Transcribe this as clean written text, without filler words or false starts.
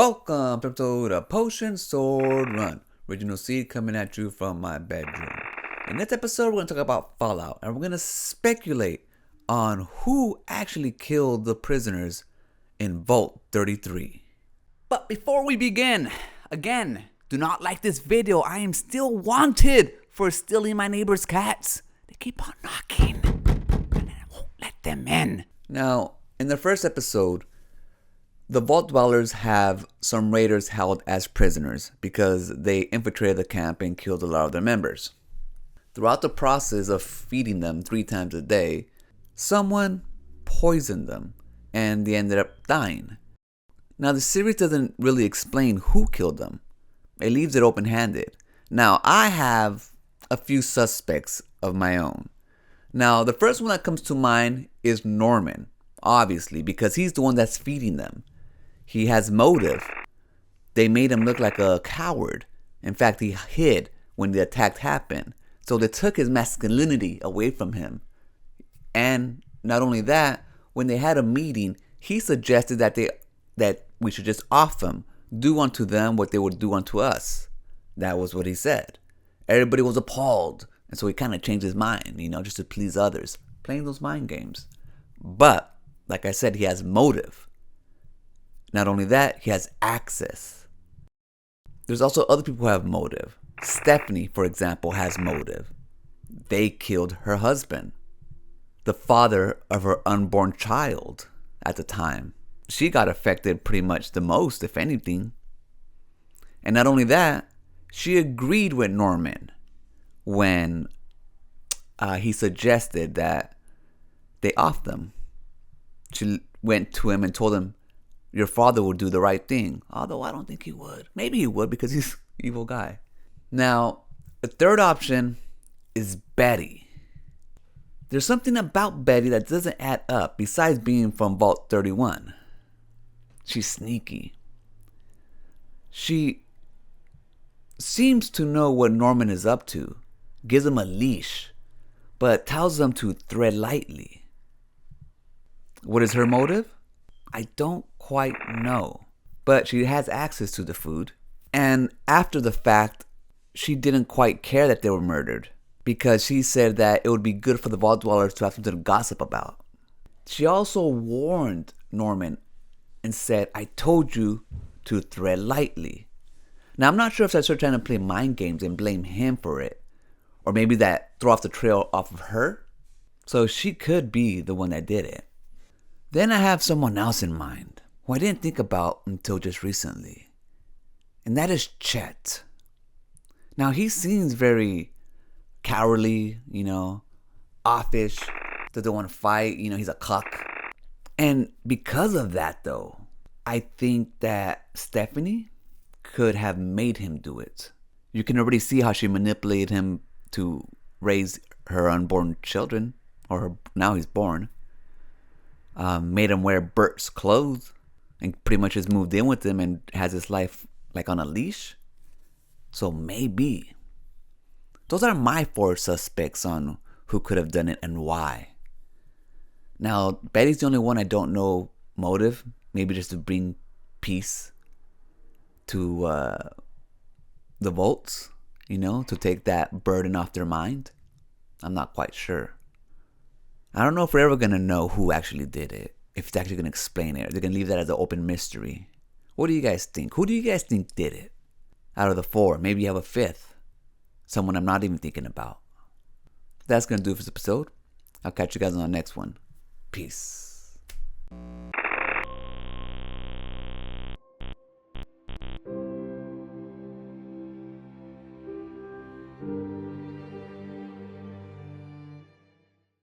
Welcome to episode of Potion Sword Run. Original Seed coming at you from my bedroom. In this episode, we're going to talk about Fallout, and we're going to speculate on who actually killed the prisoners in Vault 33. But before we begin, again, do not like this video. I am still wanted for stealing my neighbor's cats. They keep on knocking, and I won't let them in. Now, in the first episode, the Vault Dwellers have some raiders held as prisoners because they infiltrated the camp and killed a lot of their members. Throughout the process of feeding them 3 times a day, someone poisoned them and they ended up dying. Now the series doesn't really explain who killed them. It leaves it open-handed. Now I have a few suspects of my own. Now the first one that comes to mind is Norman, obviously, because he's the one that's feeding them. He has motive. They made him look like a coward. In fact, he hid when the attack happened. So they took his masculinity away from him. And not only that, when they had a meeting, he suggested that we should just off them, do unto them what they would do unto us. That was what he said. Everybody was appalled. And so he kind of changed his mind, just to please others, playing those mind games. But, like I said, he has motive. Not only that, he has access. There's also other people who have motive. Stephanie, for example, has motive. They killed her husband, the father of her unborn child at the time. She got affected pretty much the most, if anything. And not only that, she agreed with Norman when he suggested that they off them. She went to him and told him, your father would do the right thing. Although I don't think he would. Maybe he would because he's an evil guy. Now, the third option is Betty. There's something about Betty that doesn't add up besides being from Vault 31. She's sneaky. She seems to know what Norman is up to, gives him a leash, but tells them to tread lightly. What is her motive? I don't quite know, but she has access to the food. And after the fact, she didn't quite care that they were murdered because she said that it would be good for the Vault Dwellers to have something to gossip about. She also warned Norman and said, I told you to tread lightly. Now, I'm not sure if that's her trying to play mind games and blame him for it, or maybe that throw off the trail off of her. So she could be the one that did it. Then I have someone else in mind who I didn't think about until just recently. And that is Chet. Now he seems very cowardly, offish, doesn't want to fight, he's a cuck. And because of that though, I think that Stephanie could have made him do it. You can already see how she manipulated him to raise her unborn children, now he's born. Made him wear Bert's clothes and pretty much just moved in with him and has his life like on a leash. So maybe. Those are my 4 suspects on who could have done it and why. Now, Betty's the only one I don't know motive. Maybe just to bring peace to the Vaults, to take that burden off their mind. I'm not quite sure. I don't know if we're ever going to know who actually did it. If it's actually going to explain it. Or they're going to leave that as an open mystery. What do you guys think? Who do you guys think did it? Out of the 4. Maybe you have a 5th. Someone I'm not even thinking about. That's going to do it for this episode. I'll catch you guys on the next one. Peace.